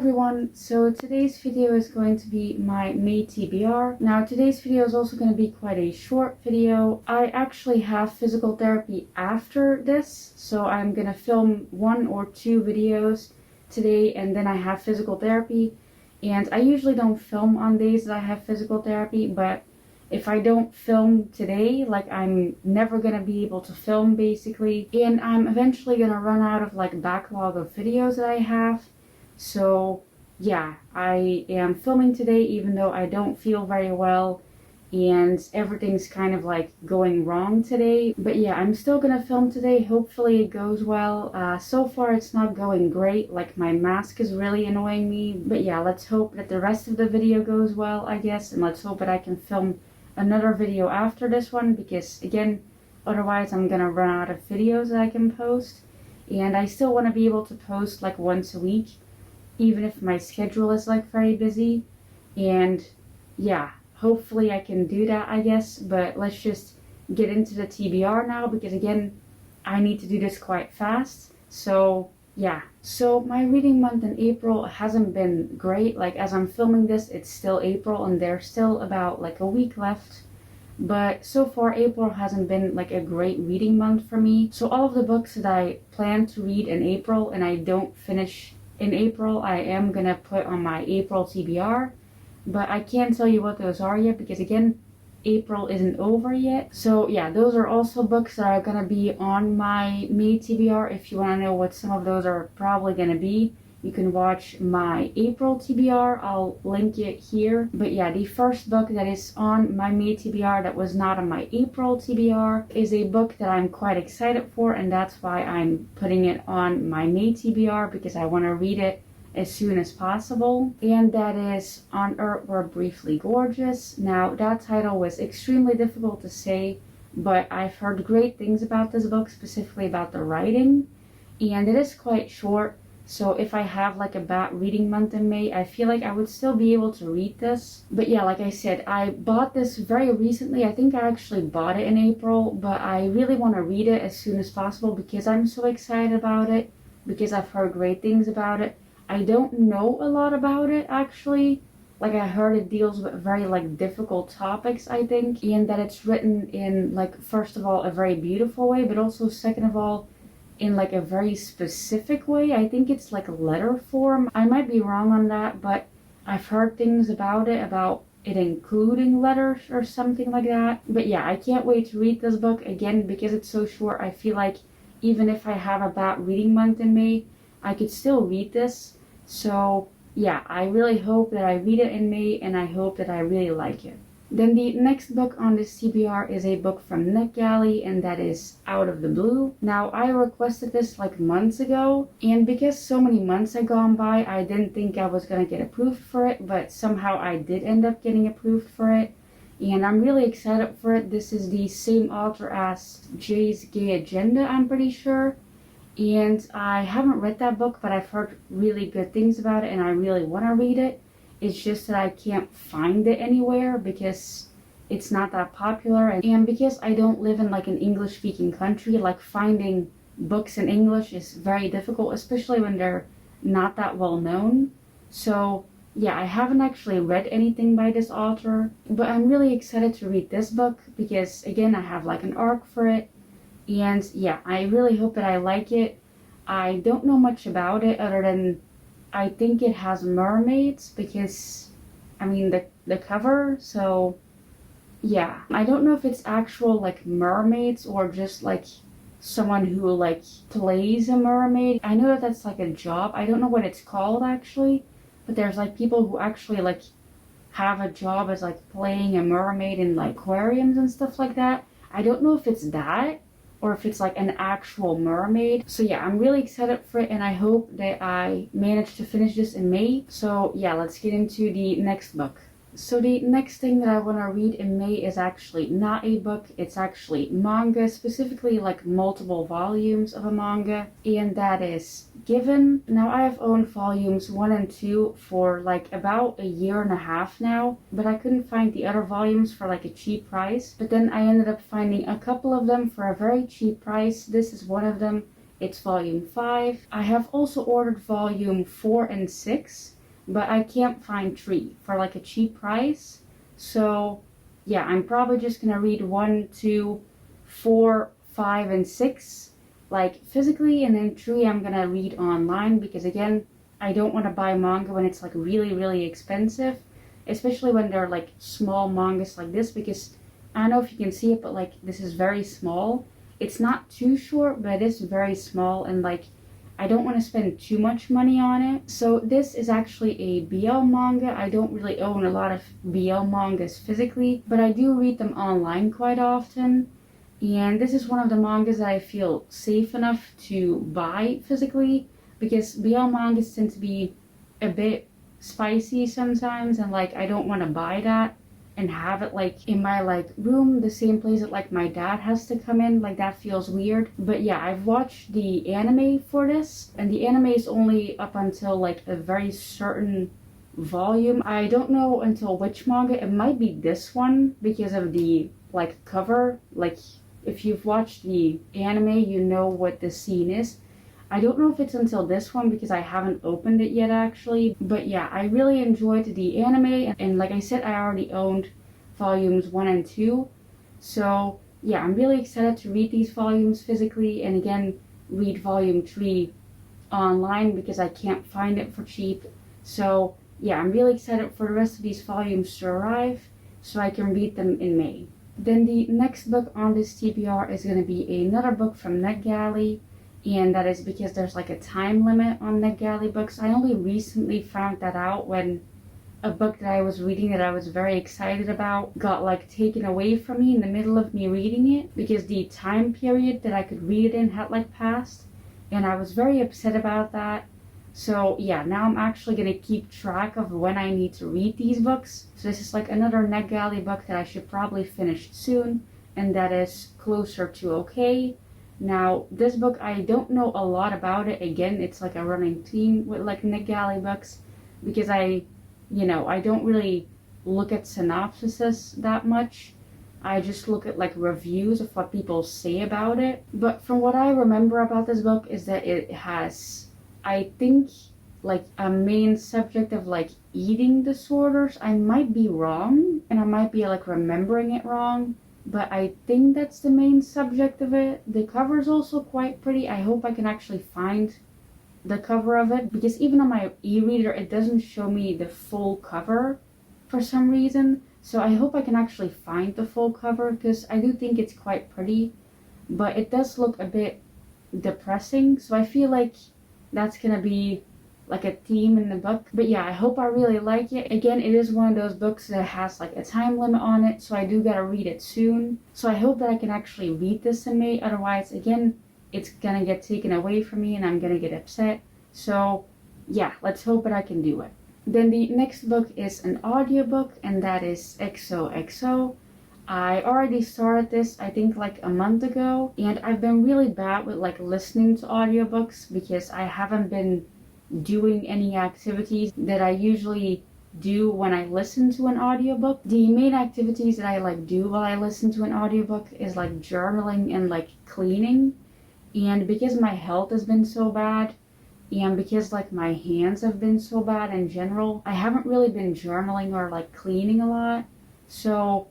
everyone, so today's video is going to be my May TBR. Now today's video is also going to be quite a short video. I actually have physical therapy after this, so I'm going to film 1 or 2 videos today and then I have physical therapy. And I usually don't film on days that I have physical therapy, but if I don't film today, like I'm never gonna be able to film basically, and I'm eventually gonna run out of like backlog of videos that I have. So yeah, I am filming today even though I don't feel very well and everything's kind of like going wrong today. But yeah, I'm still gonna film today. Hopefully it goes well. So far it's not going great, like my mask is really annoying me. But yeah, let's hope that the rest of the video goes well, I guess, and let's hope that I can film another video after this one, because again, otherwise I'm gonna run out of videos that I can post. And I still want to be able to post like once a week, even if my schedule is like very busy. And yeah, hopefully I can do that, I guess. But let's just get into the TBR now, because again, I need to do this quite fast. So yeah, so my reading month in April hasn't been great. Like as I'm filming this, it's still April and there's still about like a week left. But so far April hasn't been like a great reading month for me. So all of the books that I plan to read in April and I don't finish in April, I am gonna put on my April TBR. But I can't tell you what those are yet, because again, April isn't over yet. So yeah, those are also books that are gonna be on my May TBR. If you want to know what some of those are probably gonna be, you can watch my April TBR. I'll link it here. But yeah, the first book that is on my May TBR that was not on my April TBR is a book that I'm quite excited for, and that's why I'm putting it on my May TBR, because I want to read it as soon as possible. And that is On Earth We're Briefly Gorgeous. Now that title was extremely difficult to say, but I've heard great things about this book, specifically about the writing, and it is quite short. So if I have like a bad reading month in May, I feel like I would still be able to read this. But yeah, like I said, I bought this very recently. I think I actually bought it in April, but I really want to read it as soon as possible because I'm so excited about it, because I've heard great things about it. I don't know a lot about it actually. Like I heard it deals with very like difficult topics, I think, and that it's written in like, first of all, a very beautiful way, but also second of all, in like a very specific way. I think it's like a letter form. I might be wrong on that, but I've heard things about it including letters or something like that. But yeah, I can't wait to read this book again because it's so short. I feel like even if I have a bad reading month in May, I could still read this. So yeah, I really hope that I read it in May, and I hope that I really like it. Then the next book on this TBR is a book from NetGalley, and that is Out of the Blue. Now I requested this like months ago, and because so many months had gone by, I didn't think I was gonna get approved for it, but somehow I did end up getting approved for it, and I'm really excited for it. This is the same author as Jay's Gay Agenda, I'm pretty sure. And I haven't read that book, but I've heard really good things about it and I really want to read it. It's just that I can't find it anywhere because it's not that popular, and because I don't live in like an English speaking country, like finding books in English is very difficult, especially when they're not that well known. So yeah, I haven't actually read anything by this author, but I'm really excited to read this book because again, I have like an arc for it. And yeah, I really hope that I like it. I don't know much about it other than I think it has mermaids, because I mean the cover. So yeah, I don't know if it's actual like mermaids or just like someone who like plays a mermaid. I know that that's like a job. I don't know what it's called actually, but there's like people who actually like have a job as like playing a mermaid in like aquariums and stuff like that. I don't know if it's that or if it's like an actual mermaid. So yeah, I'm really excited for it, and I hope that I manage to finish this in May. So yeah, let's get into the next book. So the next thing that I want to read in May is actually not a book, it's actually manga, specifically like multiple volumes of a manga, and that is Given. Now I have owned volumes 1 and 2 for like about a year and a half now, but I couldn't find the other volumes for like a cheap price. But then I ended up finding a couple of them for a very cheap price. This is one of them, It's volume 5. I have also ordered volume 4 and 6, but I can't find 3 for like a cheap price. So yeah, I'm probably just gonna read 1, 2, 4, 5, and 6 like physically, and then 3 I'm gonna read online, because again, I don't want to buy manga when it's like really expensive, especially when they're like small mangas like this, because I don't know if you can see it, but like this is very small. It's not too short, but it is very small, and like I don't want to spend too much money on it. So this is actually a BL manga. I don't really own a lot of BL mangas physically, but I do read them online quite often. And this is one of the mangas that I feel safe enough to buy physically, because BL mangas tend to be a bit spicy sometimes, and like I don't want to buy that and have it like in my like room, the same place that like my dad has to come in. Like that feels weird. But yeah, I've watched the anime for this, and the anime is only up until like a very certain volume. I don't know until which manga. It might be this one because of the like cover. Like if you've watched the anime, you know what the scene is. I don't know if it's until this one because I haven't opened it yet actually. But yeah, I really enjoyed the anime, and like I said, I already owned volumes 1 and 2. So yeah, I'm really excited to read these volumes physically, and again, read volume 3 online because I can't find it for cheap. So yeah, I'm really excited for the rest of these volumes to arrive so I can read them in May. Then the next book on this TBR is going to be another book from NetGalley. And that is because there's like a time limit on NetGalley books. I only recently found that out when a book that I was reading that I was very excited about got like taken away from me in the middle of me reading it, because the time period that I could read it in had like passed, and I was very upset about that. So yeah, now I'm actually going to keep track of when I need to read these books. So this is like another NetGalley book that I should probably finish soon, and that is Closer to Okay. Now, this book, I don't know a lot about it. Again, it's like a running theme with like NetGalley books, because I don't really look at synopsises that much. I just look at like reviews of what people say about it. But from what I remember about this book is that it has, I think, like a main subject of like eating disorders. I might be wrong, and I might be like remembering it wrong, but I think that's the main subject of it. The cover is also quite pretty. I hope I can actually find the cover of it, because even on my e-reader it doesn't show me the full cover for some reason. So I hope I can actually find the full cover, because I do think it's quite pretty, but it does look a bit depressing. So I feel like that's gonna be like a theme in the book. But yeah, I hope I really like it. Again, it is one of those books that has like a time limit on it, so I do gotta read it soon. So I hope that I can actually read this in May. Otherwise, again, it's gonna get taken away from me and I'm gonna get upset. So yeah, let's hope that I can do it. Then the next book is an audiobook, and that is XOXO. I already started this, I think like a month ago, and I've been really bad with like listening to audiobooks because I haven't been doing any activities that I usually do when I listen to an audiobook. The main activities that I like do while I listen to an audiobook is like journaling and like cleaning. And because my health has been so bad, and because like my hands have been so bad in general, I haven't really been journaling or like cleaning a lot. So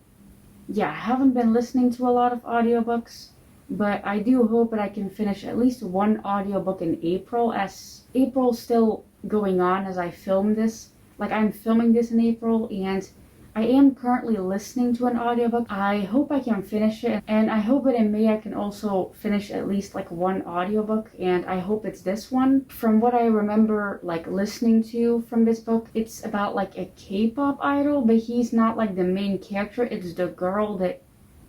yeah, I haven't been listening to a lot of audiobooks, but I do hope that I can finish at least one audiobook in April, as April's still going on as I film this. Like I'm filming this in April, and I am currently listening to an audiobook. I hope I can finish it, and I hope that in May I can also finish at least like one audiobook, and I hope it's this one. From what I remember like listening to from this book, it's about like a K-pop idol, but he's not like the main character. It's the girl that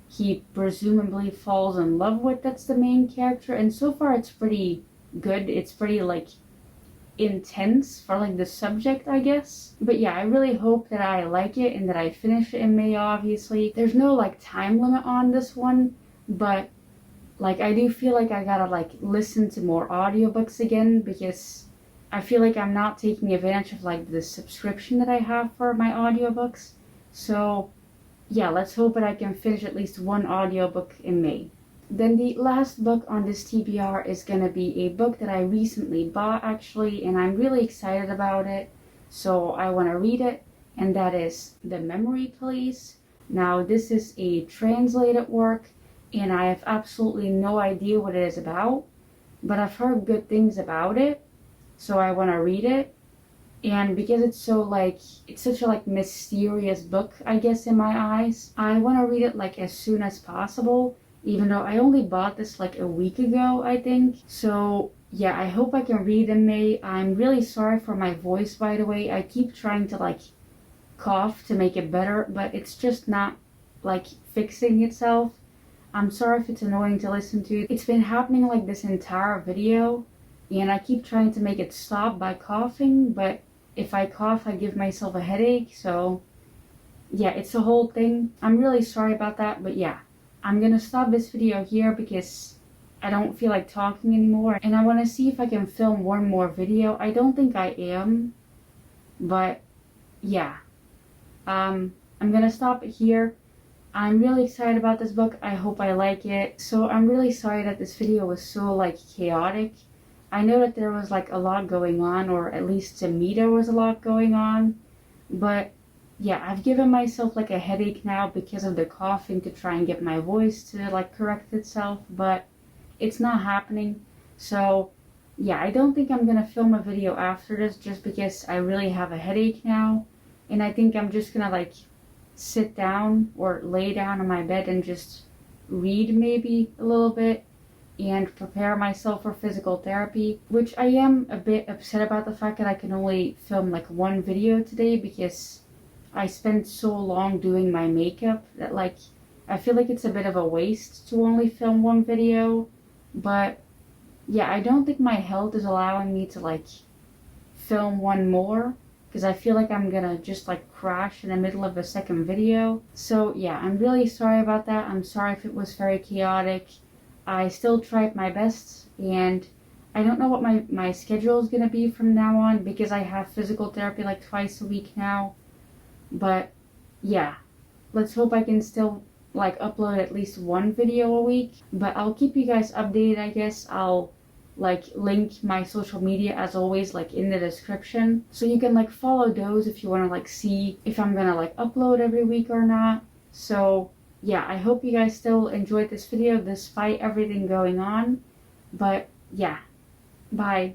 he presumably falls in love with that's the main character, and so far it's pretty good. It's pretty like intense for like the subject, I guess. But yeah, I really hope that I like it and that I finish it in May. Obviously there's no like time limit on this one, but like I do feel like I gotta like listen to more audiobooks again, because I feel like I'm not taking advantage of like the subscription that I have for my audiobooks. So yeah, let's hope that I can finish at least one audiobook in May. Then the last book on this TBR is going to be a book that I recently bought actually, and I'm really excited about it, so I want to read it, and that is The Memory Police. Now this is a translated work, and I have absolutely no idea what it is about, but I've heard good things about it, so I want to read it. And because it's such a mysterious book, I guess, in my eyes, I want to read it as soon as possible, even though I only bought this a week ago, I think. So yeah, I hope I can read in May. I'm really sorry for my voice, by the way. I keep trying to cough to make it better, but it's just not fixing itself. I'm sorry if it's annoying to listen to. It's been happening this entire video, and I keep trying to make it stop by coughing, but if I cough, I give myself a headache, so yeah, it's a whole thing. I'm really sorry about that, but yeah, I'm gonna stop this video here because I don't feel like talking anymore, and I want to see if I can film one more video. I don't think I am, but yeah, I'm gonna stop it here. I'm really excited about this book. I hope I like it. So I'm really sorry that this video was so chaotic. I know that there was a lot going on, or at least to me there was a lot going on, but yeah, I've given myself a headache now because of the coughing to try and get my voice to correct itself, but it's not happening. So yeah, I don't think I'm gonna film a video after this just because I really have a headache now, and I think I'm just gonna sit down or lay down on my bed and just read maybe a little bit and prepare myself for physical therapy, which I am a bit upset about the fact that I can only film one video today because I spent so long doing my makeup that I feel like it's a bit of a waste to only film one video. But yeah, I don't think my health is allowing me to film one more, because I feel like I'm gonna just crash in the middle of a second video. So yeah, I'm really sorry about that. I'm sorry if it was very chaotic. I still tried my best, and I don't know what my schedule is gonna be from now on because I have physical therapy twice a week now. But yeah, let's hope I can still upload at least one video a week. But I'll keep you guys updated, I guess. I'll link my social media as always in the description, so you can follow those if you want to see if I'm gonna upload every week or not. So yeah, I hope you guys still enjoyed this video despite everything going on. But yeah, bye.